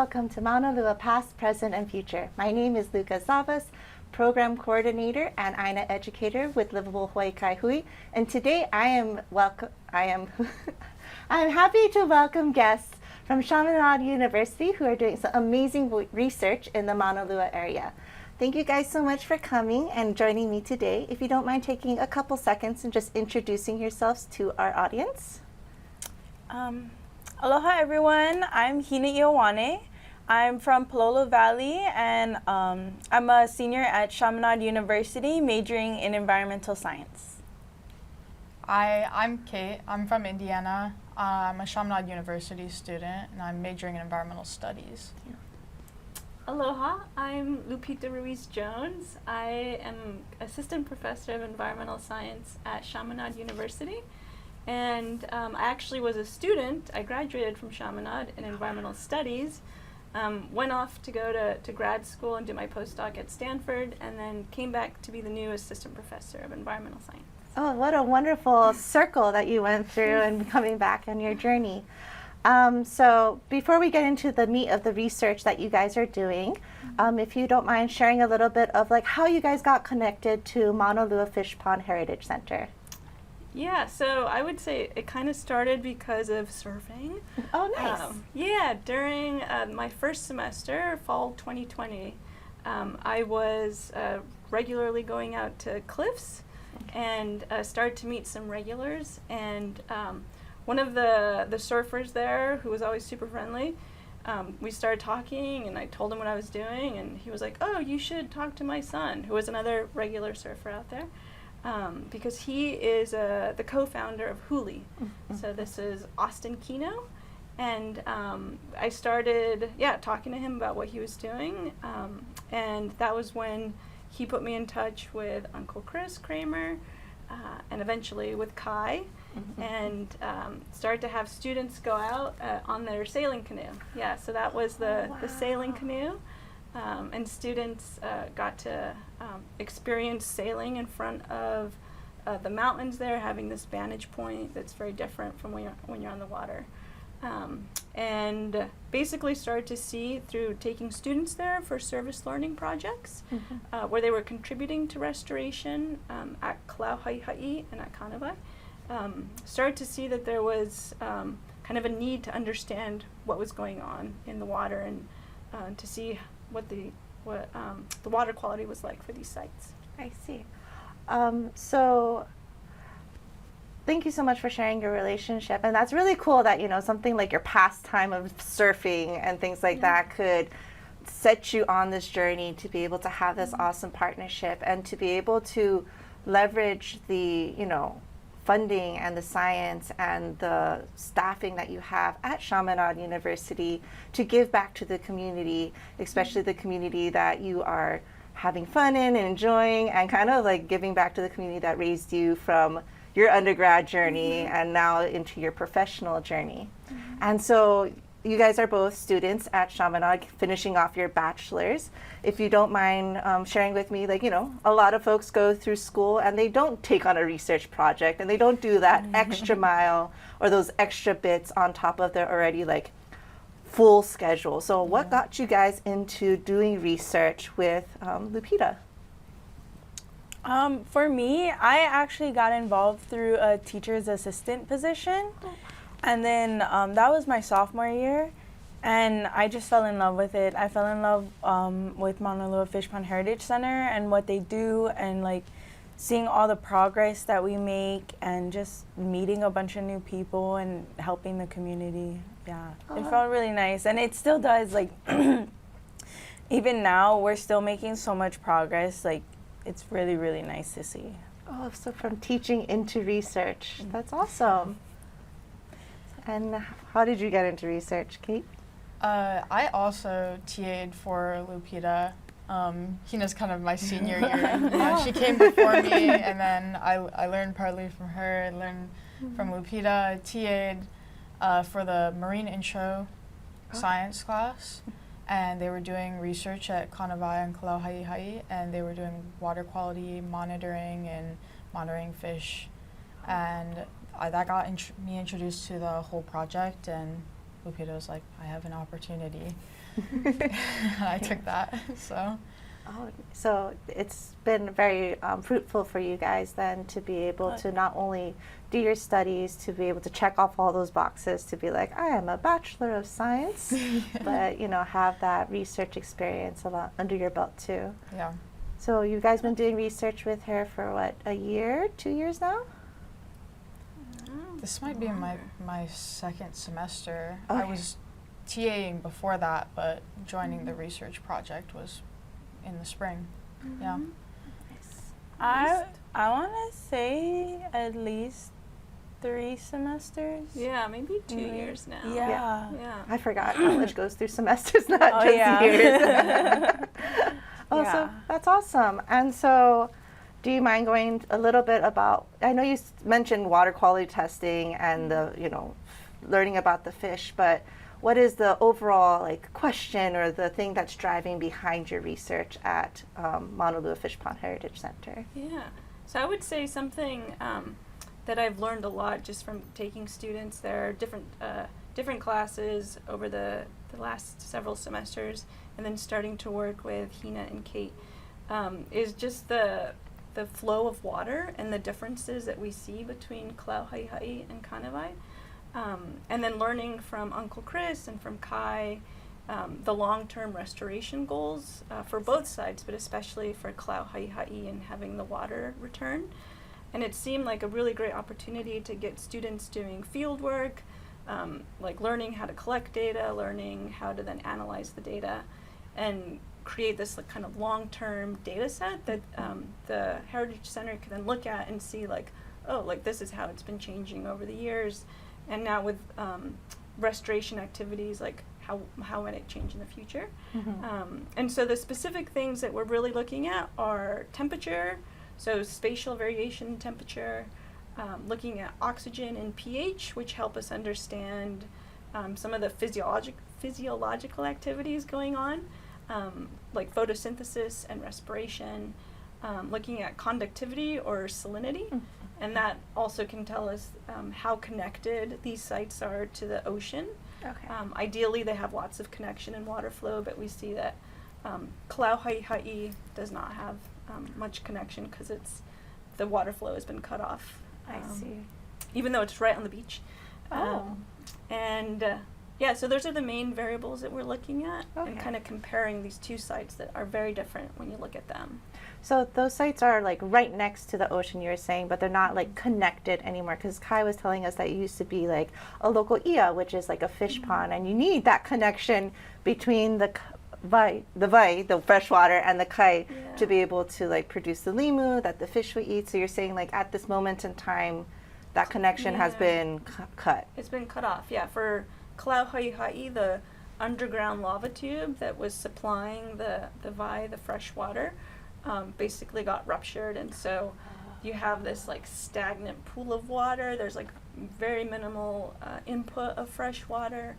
welcome to Maunalua Past, Present, and Future. My name is Luka Zavas, Program Coordinator and Ina Educator with Livable Hawaii Kai Hui, and today I am happy to welcome guests from Chaminade University who are doing some amazing research in the Maunalua area. Thank you guys so much for coming and joining me today. If you don't mind taking a couple seconds and just introducing yourselves to our audience. Aloha everyone, I'm Hina Iaone. I'm from Palolo Valley and I'm a senior at Chaminade University majoring in environmental science. Hi, I'm Kate. I'm from Indiana. I'm a Chaminade University student and I'm majoring in environmental studies. Yeah. Aloha, I'm Lupita Ruiz-Jones. I am Assistant Professor of Environmental Science at Chaminade University. And I actually was a student. I graduated from Chaminade in environmental studies, went off to go to grad school and do my postdoc at Stanford, and then came back to be the new assistant professor of environmental science. Oh, what a wonderful circle that you went through and coming back on your journey. So before we get into the meat of the research that you guys are doing, if you don't mind sharing a little bit of like how you guys got connected to Maunalua Fishpond Heritage Center. Yeah, so I would say it kind of started because of surfing. Oh, nice. Yeah, during my first semester, fall 2020, I was regularly going out to cliffs and started to meet some regulars. And one of the surfers there, who was always super friendly, we started talking and I told him what I was doing and he was like, oh, you should talk to my son, who was another regular surfer out there. Because he is the co-founder of Hui. So this is Austin Kino. And I started, talking to him about what he was doing. And that was when he put me in touch with Uncle Chris Kramer and eventually with Kai. And started to have students go out on their sailing canoe. Yeah, so that was the sailing canoe. And students got to experience sailing in front of the mountains there, having this vantage point that's very different from when you're on the water. And basically started to see through taking students there for service learning projects, where they were contributing to restoration at Kalauhaihai and at Kanawai. Started to see that there was kind of a need to understand what was going on in the water and to see what the water quality was like for these sites. I see. So thank you so much for sharing your relationship, and that's really cool that something like your pastime of surfing and things like that could set you on this journey to be able to have this awesome partnership and to be able to leverage the funding and the science and the staffing that you have at Chaminade University to give back to the community, especially the community that you are having fun in and enjoying, and kind of like giving back to the community that raised you from your undergrad journey and now into your professional journey. And so you guys are both students at Chaminade finishing off your bachelor's. If you don't mind sharing with me, a lot of folks go through school and they don't take on a research project and they don't do that extra mile or those extra bits on top of their already full schedule. So what got you guys into doing research with Lupita? For me, I actually got involved through a teacher's assistant position. And then that was my sophomore year, and I just fell in love with it. I fell in love with Maunalua Fishpond Heritage Center and what they do, and seeing all the progress that we make, and just meeting a bunch of new people and helping the community. Yeah, it felt really nice, and it still does. Even now, we're still making so much progress. It's really, really nice to see. Oh, so from teaching into research, that's awesome. And how did you get into research, Kate? I also TA'd for Lupita. Hina's kind of my senior year. She came before me, and then I learned partly from her. I learned from Lupita. I TA'd for the Marine Intro Science class, and they were doing research at Kanawai and Kalauhaihai, and they were doing water quality monitoring and monitoring fish. And that got me introduced to the whole project, and Lupita was like, I have an opportunity. I took that, so. Oh, so it's been very fruitful for you guys then to be able to not only do your studies, to be able to check off all those boxes, to be like, I am a Bachelor of Science, but, you know, have that research experience under your belt too. Yeah. So you guys been doing research with her for what, a year, 2 years now? This might be my second semester. Okay. I was TAing before that, but joining the research project was in the spring. Yeah. I want to say at least 3 semesters. Yeah, maybe 2 years now. Yeah. Yeah. I forgot college goes through semesters, not Oh, just yeah. years. Oh, so Yeah. that's awesome. And so, do you mind going a little bit about? I know you mentioned water quality testing and the, you know, learning about the fish, but what is the overall like question or the thing that's driving behind your research at Maunalua Fishpond Heritage Center? Yeah. So I would say something that I've learned a lot just from taking students there, different classes over the last several semesters, and then starting to work with Hina and Kate, is just the flow of water and the differences that we see between Klauhaiha'i and Kanawai. And then learning from Uncle Chris and from Kai, the long-term restoration goals for both sides, but especially for Klauhaiha'i and having the water return. And it seemed like a really great opportunity to get students doing field work, like learning how to collect data, learning how to then analyze the data, and create this like kind of long-term data set that the Heritage Center can then look at and see like, oh, like this is how it's been changing over the years. And now with restoration activities, like how might it change in the future? Mm-hmm. And so the specific things that we're really looking at are temperature, so spatial variation in temperature, looking at oxygen and pH, which help us understand some of the physiological activities going on, like photosynthesis and respiration, looking at conductivity or salinity. Mm-hmm. And that also can tell us how connected these sites are to the ocean. Okay. Ideally, they have lots of connection and water flow, but we see that Klauhaiha'i does not have much connection because the water flow has been cut off. I see. Even though it's right on the beach. Oh. Yeah, so those are the main variables that we're looking at, and Okay. kind of comparing these two sites that are very different when you look at them. So those sites are like right next to the ocean, you were saying, but they're not like connected anymore. Because Kai was telling us that it used to be like a local ia, which is like a fish pond, and you need that connection between the the fresh water, and the kai to be able to like produce the limu that the fish would eat. So you're saying like at this moment in time, that connection has been cut. It's been cut off, yeah. For Klauhaiha'i, the underground lava tube that was supplying the fresh water, basically got ruptured, and so you have this like stagnant pool of water. There's like very minimal input of fresh water,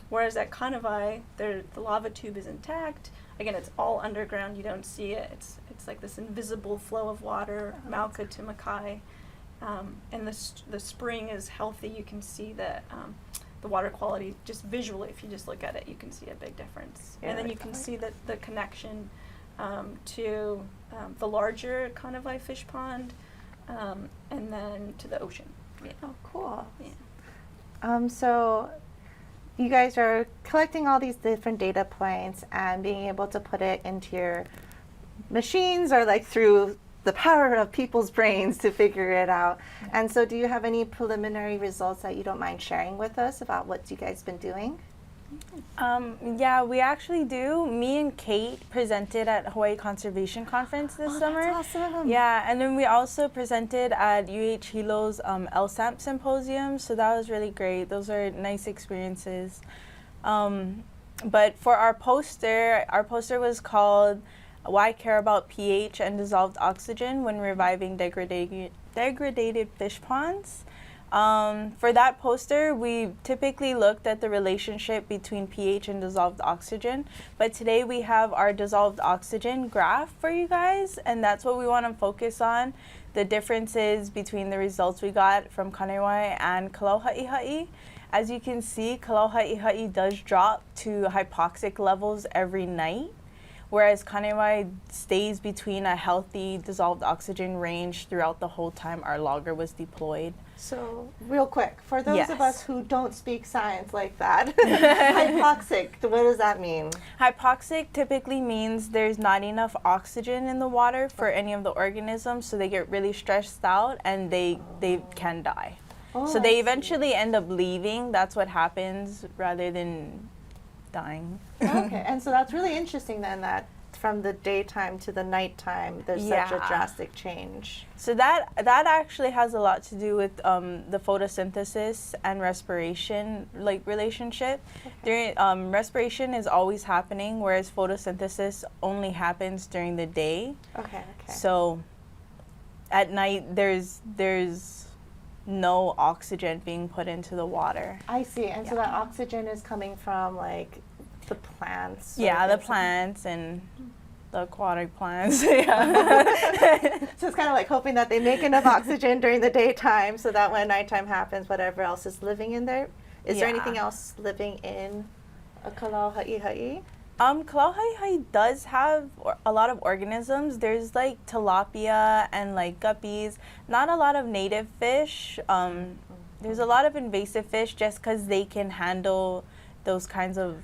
whereas at Kanawai, the lava tube is intact. Again, it's all underground. You don't see it. It's like this invisible flow of water, Mauka to Makai, and the spring is healthy. You can see that the water quality just visually, if you just look at it, you can see a big difference. Yeah, and then you can see that the connection to the larger Kanawai fish pond, and then to the ocean. Yeah. Oh, cool. Yeah. So you guys are collecting all these different data points and being able to put it into your machines or like through the power of people's brains to figure it out. Yeah. And so do you have any preliminary results that you don't mind sharing with us about what you guys been doing? Yeah, we actually do. Me and Kate presented at Hawaii Conservation Conference this summer. That's awesome. Yeah, and then we also presented at UH Hilo's LSAMP Symposium, so that was really great. Those are nice experiences. But for our poster was called Why Care About pH and Dissolved Oxygen When Reviving Degraded Fish Ponds. For that poster, we typically looked at the relationship between pH and dissolved oxygen, but today we have our dissolved oxygen graph for you guys, and that's what we want to focus on, the differences between the results we got from Kanawai and Klauhaiha'i. as you can see, Kaloha'iha'i does drop to hypoxic levels every night, whereas Kanewai stays between a healthy dissolved oxygen range throughout the whole time our logger was deployed. So, real quick, for those of Yes. us who don't speak science like that, hypoxic, what does that mean? Hypoxic typically means there's not enough oxygen in the water for any of the organisms, so they get really stressed out and they can die. Oh, So I they see. eventually end up leaving. That's what happens rather than dying. Okay, and so that's really interesting then that from the daytime to the nighttime, there's such a Yeah. drastic change. So that actually has a lot to do with the photosynthesis and respiration relationship. During respiration is always happening, whereas photosynthesis only happens during the day. Okay. So at night there's no oxygen being put into the water. I see, and so that oxygen is coming from like the plants. or Yeah, the things like- plants and the aquatic plants. Yeah. So it's kind of like hoping that they make enough oxygen during the daytime so that when nighttime happens, whatever else is living in there. Is there Yeah. anything else living in a Kaloha'iha'i? Kaloha'iha'i does have a lot of organisms. There's like tilapia and like guppies. Not a lot of native fish. There's a lot of invasive fish just because they can handle those kinds of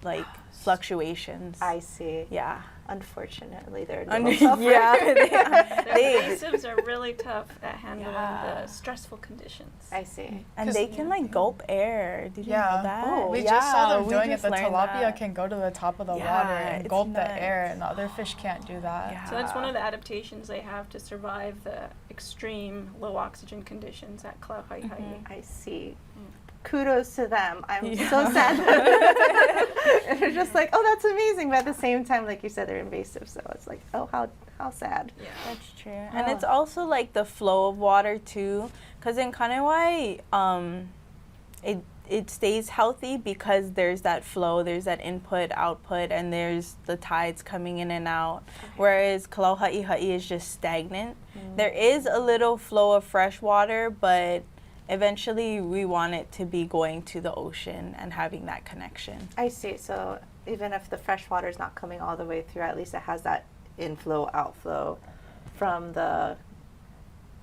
like fluctuations. I see. Yeah. Unfortunately, they're Yeah. The They- invasives are really tough at handling Yeah. the stressful conditions. I see. And 'Cause- they can like gulp air. Did you Yeah. know that? Oh. We yeah, just saw them we doing it. just The learned tilapia that. can go to the top of the Yeah, water and it's gulp the nuts. air, and the other fish can't do that. Yeah. So that's one of the adaptations they have to survive the extreme low oxygen conditions at Kaloha'iha'i. I see. Kudos to them. I'm Yeah. so sad. And they're just like, oh, that's amazing. But at the same time, like you said, they're invasive. So it's like, oh, how sad. Yeah. That's true. And Oh. it's also like the flow of water too, because in Kanewai, it stays healthy because there's that flow, there's that input, output, and there's the tides coming in and out. Whereas Kaloha'iha'i is just stagnant. There is a little flow of fresh water, but eventually we want it to be going to the ocean and having that connection. I see. So even if the fresh water is not coming all the way through, at least it has that inflow, outflow from the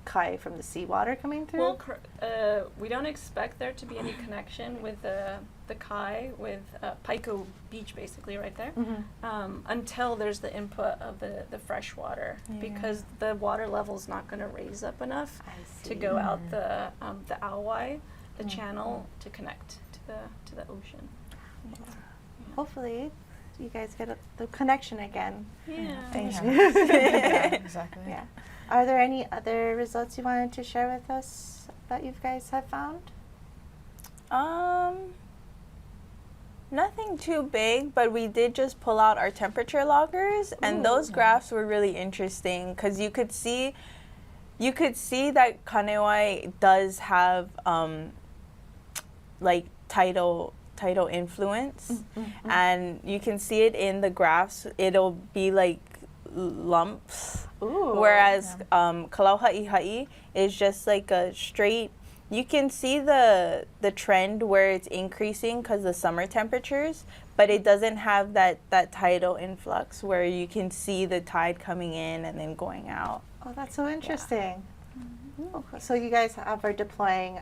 kai, from the seawater coming through. Well, we don't expect there to be any connection with the kai, with Pico Beach, basically, right there, until there's the input of the fresh water, because the water level's not going to raise up enough to go out the Auai, the channel, to connect to the ocean. Hopefully, you guys get the connection again. Yeah. Thanks. Yeah, exactly. Yeah. Are there any other results you wanted to share with us that you guys have found? Nothing too big, but we did just pull out our temperature loggers, and those graphs were really interesting because you could see that Kanewai does have like tidal influence, and you can see it in the graphs. It'll be like lumps, whereas Kaloha'iha'i is just like a straight. You can see the trend where it's increasing because the summer temperatures, but it doesn't have that tidal influx where you can see the tide coming in and then going out. Oh, that's so interesting. Okay. So you guys are deploying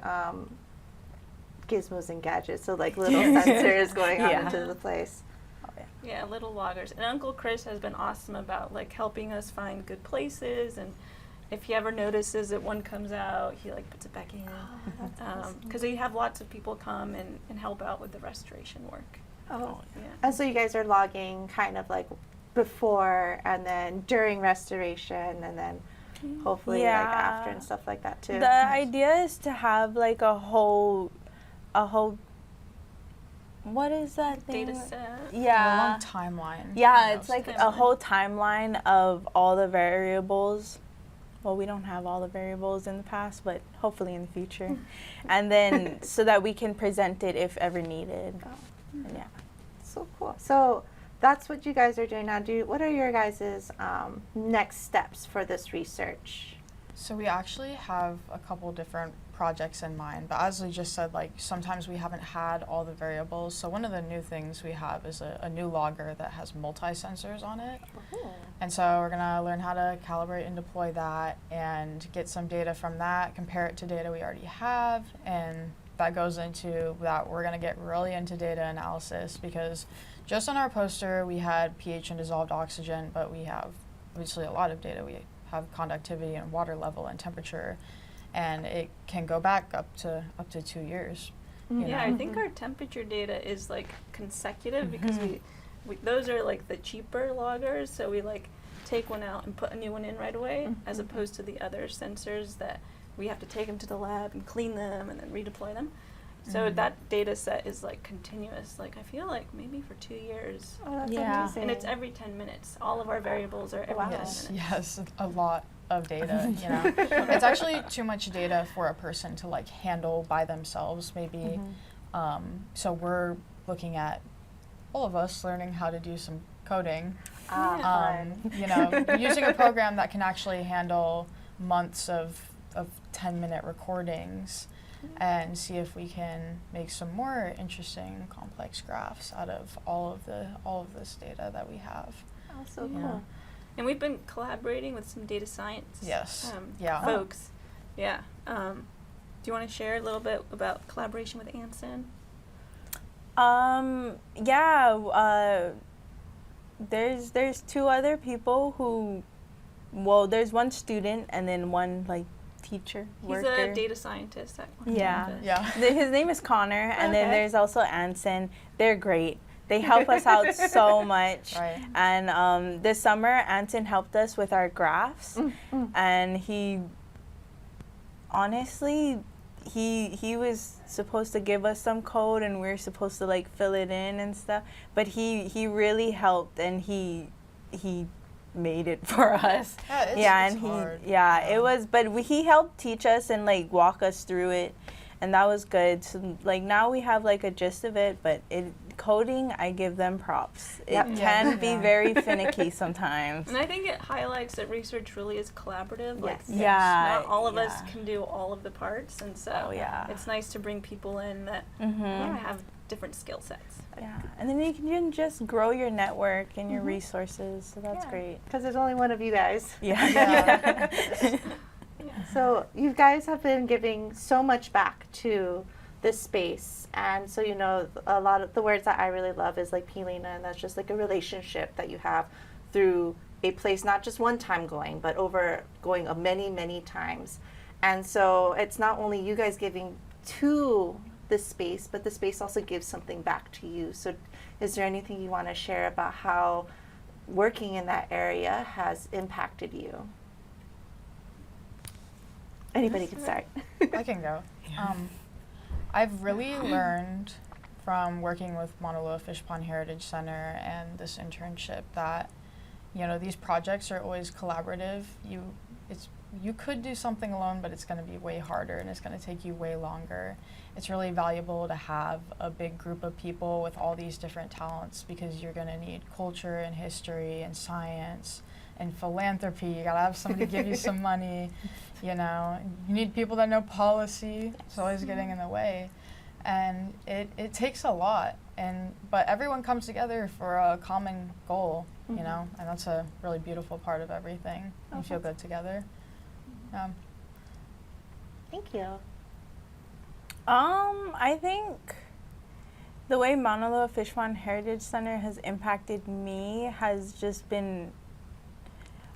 gizmos and gadgets, so like little sensors going out into the place. Yeah, little loggers. And Uncle Chris has been awesome about like helping us find good places, and if he ever notices that one comes out, he like puts it back in. Because we have lots of people come and help out with the restoration work. Oh, Yeah. and so you guys are logging kind of like before and then during restoration, and then hopefully like after and stuff like that too. The idea is to have like a whole what is that thing? Data set. Yeah. A long timeline. Yeah, you it's know, like timeline. a whole timeline of all the variables. Well, we don't have all the variables in the past, but hopefully in the future. And then so that we can present it if ever needed. And yeah. So cool. So that's what you guys are doing now. What are your guys' next steps for this research? So we actually have a couple different projects in mind, but as we just said, like sometimes we haven't had all the variables. So one of the new things we have is a new logger that has multi-sensors on it. And so we're gonna learn how to calibrate and deploy that and get some data from that, compare it to data we already have, and that goes into that we're gonna get really into data analysis, because just on our poster we had pH and dissolved oxygen, but we have obviously a lot of data. We have conductivity and water level and temperature, and it can go back up to 2 years. You know? I think our temperature data is like consecutive because we those are like the cheaper loggers, so we like take one out and put a new one in right away, as opposed to the other sensors that we have to take them to the lab and clean them and then redeploy them. So that data set is like continuous, like I feel like maybe for 2 years. Oh, that's Yeah. amazing. And it's every 10 minutes. All of our variables are every 10 minutes. Yes, a lot of data, you know. It's actually too much data for a person to like handle by themselves, maybe. So we're looking at all of us learning how to do some coding. You know, using a program that can actually handle months of 10-minute recordings, and see if we can make some more interesting, complex graphs out of all of this data that we have. Oh, so Yeah. cool. And we've been collaborating with some data science folks. Yeah. Do you want to share a little bit about collaboration with Anson? There's 2 other people who, well, there's one student and then one like teacher, He's worker. a data scientist at one Yeah. campus. Yeah. His name is Connor, and then Okay. there's also Anson. They're great. They help us out so much. Right. And this summer, Anson helped us with our graphs, and he honestly, he was supposed to give us some code, and we were supposed to like fill it in and stuff. But he really helped, and he made it for us. Yeah, it's hard. It was, but he helped teach us and like walk us through it, and that was good. So like now we have like a gist of it, but coding, I give them props. It can be very finicky sometimes. And I think it highlights that research really is collaborative. Like, Yes. Yeah. not all of us can do all of the parts, and so yeah. it's nice to bring people in that have different skill sets. Yeah, and then you can just grow your network and your resources, so that's great. Because there's only one of you guys. Yeah. So you guys have been giving so much back to this space, and so a lot of the words that I really love is like Pilina, and that's just like a relationship that you have through a place, not just one time going, but over going many times. And so it's not only you guys giving to this space, but the space also gives something back to you. So is there anything you want to share about how working in that area has impacted you? Anybody can start. I can go. I've really learned from working with Maunalua Fishpond Heritage Center and this internship that, these projects are always collaborative. You could do something alone, but it's going to be way harder and it's going to take you way longer. It's really valuable to have a big group of people with all these different talents, because you're going to need culture and history and science and philanthropy. You got to have somebody give you some money. You need people that know policy. It's always getting in the way. And it takes a lot. But everyone comes together for a common goal, and that's a really beautiful part of everything. You feel good together. Thank you. I think the way Maunalua Fishpond Heritage Center has impacted me has just been,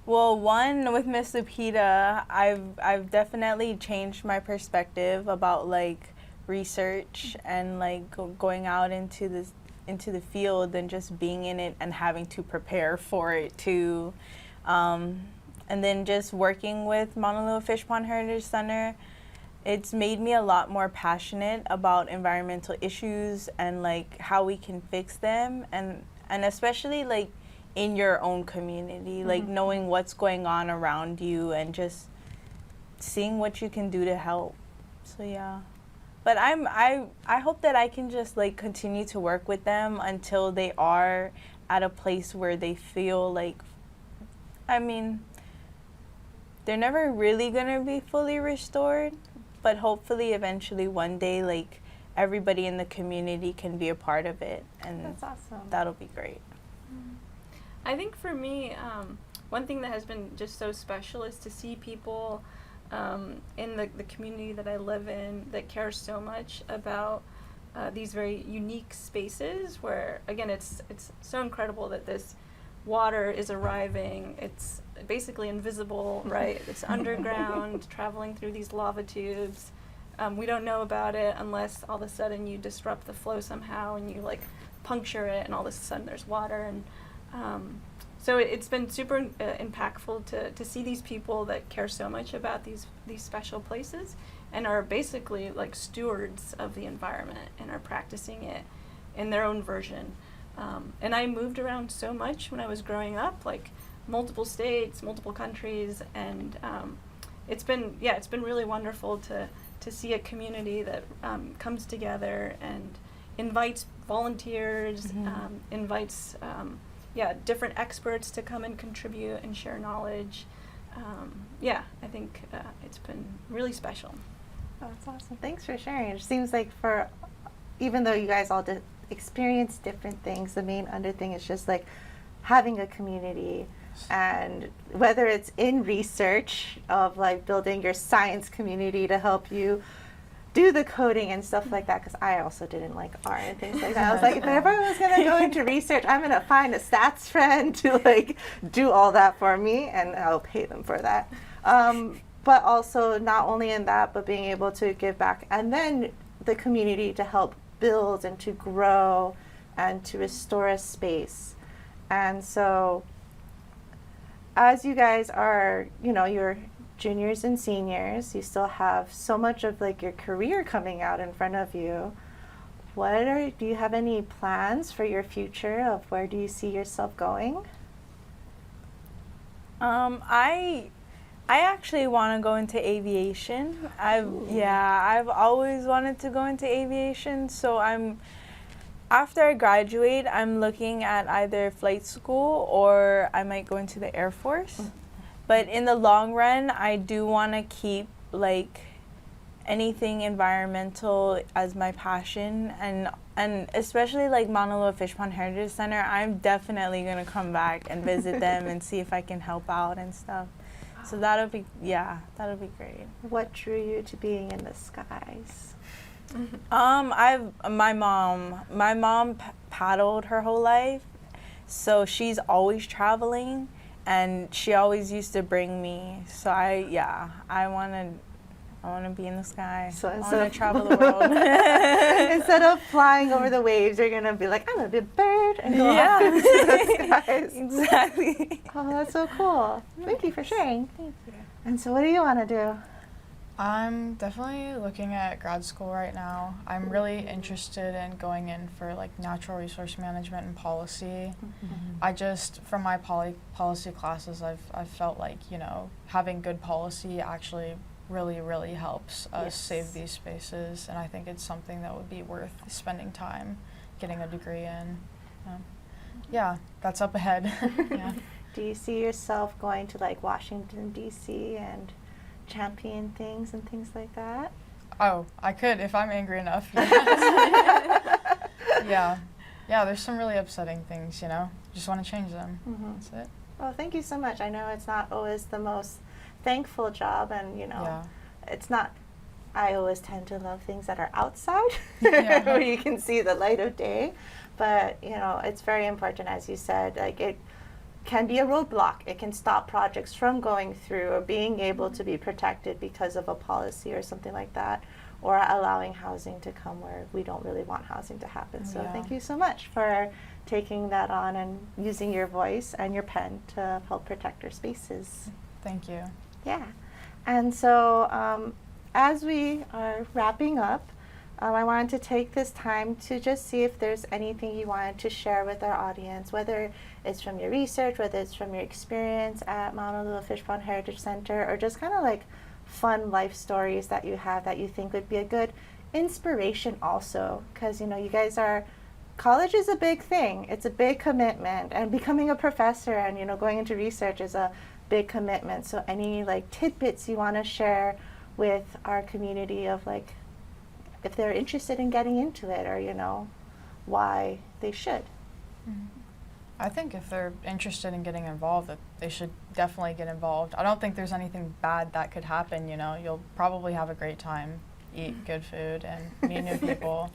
well, one, with Miss Lupita, I've definitely changed my perspective about like research and like going out into the field and just being in it and having to prepare for it too. And then just working with Maunalua Fishpond Heritage Center, it's made me a lot more passionate about environmental issues and like how we can fix them, and especially like in your own community, like knowing what's going on around you and just seeing what you can do to help. So yeah. But I hope that I can just like continue to work with them until they are at a place where they feel like, they're never really gonna be fully restored, but hopefully eventually one day, like, everybody in the community can be a part of it, and That's awesome. that'll be great. I think for me, one thing that has been just so special is to see people in the community that I live in that care so much about these very unique spaces where, again, it's so incredible that this water is arriving. It's basically invisible, right? It's underground, traveling through these lava tubes. We don't know about it unless all of a sudden you disrupt the flow somehow and you like puncture it, and all of a sudden there's water. And so it's been super impactful to see these people that care so much about these special places and are basically like stewards of the environment and are practicing it in their own version. And I moved around so much when I was growing up, like multiple states, multiple countries, and it's been really wonderful to see a community that comes together and invites volunteers, invites different experts to come and contribute and share knowledge. I think it's been really special. Oh, that's awesome. Thanks for sharing. It seems like even though you guys all experience different things, the main thing is just like having a community, and whether it's in research of like building your science community to help you do the coding and stuff like that, because I also didn't like art and things like that. I was like, if everyone was going to go into research, I'm going to find a stats friend to like do all that for me, and I'll pay them for that. But also not only in that, but being able to give back, and then the community to help build and to grow and to restore a space. And so as you guys are, you're juniors and seniors, you still have so much of like your career coming out in front of you. Do you have any plans for your future of where do you see yourself going? I actually want to go into aviation. I've always wanted to go into aviation, so after I graduate, I'm looking at either flight school or I might go into the Air Force. But in the long run, I do want to keep like anything environmental as my passion, and especially like Maunalua Fishpond Heritage Center. I'm definitely going to come back and visit them and see if I can help out and stuff. So that'll be great. What drew you to being in the skies? My mom paddled her whole life, so she's always traveling, and she always used to bring me. So I want to be in the sky. So I want to travel the world. Instead of flying over the waves, you're gonna be like, I'm gonna be a bird and go off into the skies. Exactly. Oh, that's so cool. Thank you for sharing. Thank you. And so what do you want to do? I'm definitely looking at grad school right now. I'm really interested in going in for like natural resource management and policy. I just, from my policy classes, I've felt like, having good policy actually really helps us save these spaces, and I think it's something that would be worth spending time getting a degree in. That's up ahead. Yeah. Do you see yourself going to like Washington, D.C. and champion things and things like that? Oh, I could if I'm angry enough. Yeah, there's some really upsetting things, just want to change them. That's it. Well, thank you so much. I know it's not always the most thankful job, and it's not. I always tend to love things that are outside where you can see the light of day, but it's very important, as you said, like it can be a roadblock. It can stop projects from going through or being able to be protected because of a policy or something like that, or allowing housing to come where we don't really want housing to happen. So thank you so much for taking that on and using your voice and your pen to help protect our spaces. Thank you. Yeah. And so as we are wrapping up, I wanted to take this time to just see if there's anything you wanted to share with our audience, whether it's from your research, whether it's from your experience at Maunalua Fishpond Heritage Center, or just kind of like fun life stories that you have that you think would be a good inspiration also, because you guys college is a big thing. It's a big commitment, and becoming a professor and going into research is a big commitment. So any like tidbits you want to share with our community of like if they're interested in getting into it, or you know, why they should. I think if they're interested in getting involved, that they should definitely get involved. I don't think there's anything bad that could happen, you know. You'll probably have a great time, eat good food, and meet new people,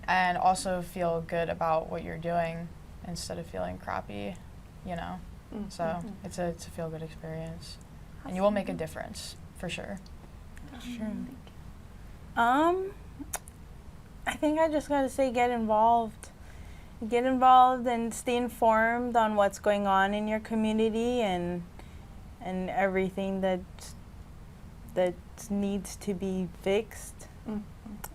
and also feel good about what you're doing instead of feeling crappy, you know. So it's a feel-good experience, and you will make a difference, for sure. Sure. I think I just gotta say get involved. Get involved and stay informed on what's going on in your community and everything that needs to be fixed.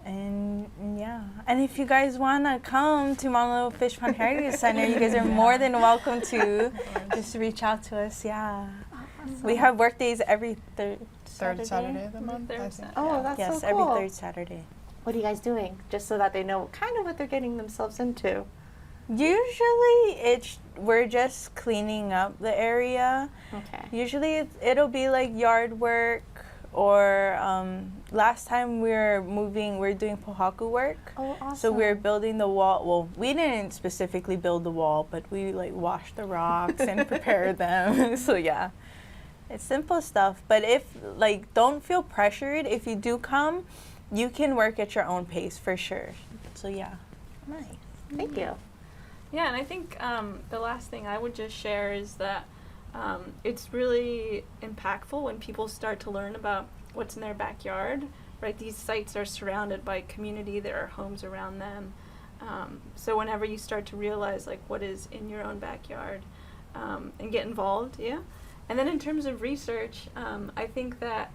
And yeah, and if you guys want to come to Maunalua Fishpond Heritage Center, you guys are more than welcome to. Just reach out to us. Yeah, we have work days every third Saturday of the month. I think. Oh, that's yes, so cool. every third Saturday. What are you guys doing? Just so that they know kind of what they're getting themselves into. Usually we're just cleaning up the area. Okay. Usually it'll be like yard work, or last time we're doing pohaku work. Oh, awesome. So we're building the wall. Well, we didn't specifically build the wall, but we like washed the rocks and prepared them. So yeah, it's simple stuff. But if like, don't feel pressured. If you do come, you can work at your own pace for sure. So yeah. Nice. Thank you. Yeah, and I think the last thing I would just share is that it's really impactful when people start to learn about what's in their backyard, right? These sites are surrounded by community, there are homes around them. So whenever you start to realize like what is in your own backyard and get involved, yeah. And then in terms of research, I think that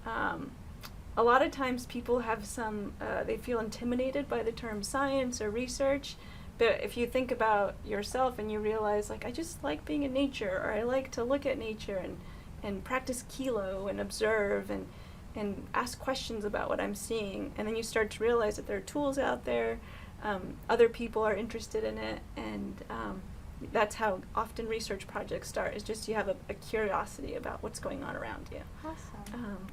a lot of times people have they feel intimidated by the term science or research. But if you think about yourself and you realize, like, I just like being in nature, or I like to look at nature and practice kilo and observe and ask questions about what I'm seeing, and then you start to realize that there are tools out there, other people are interested in it, and that's how often research projects start, is just you have a curiosity about what's going on around you. Awesome.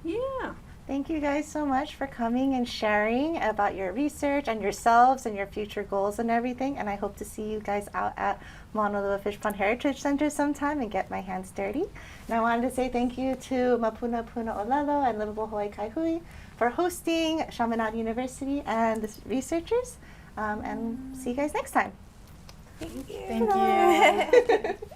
Yeah. Thank you guys so much for coming and sharing about your research and yourselves and your future goals and everything. And I hope to see you guys out at Maunalua Fishpond Heritage Center sometime and get my hands dirty. And I wanted to say thank you to Mapuna Puna Ōlelo and Livable Hawaii Kai Hui for hosting Chaminade University and the researchers. And see you guys next time. Thank you. Thank you.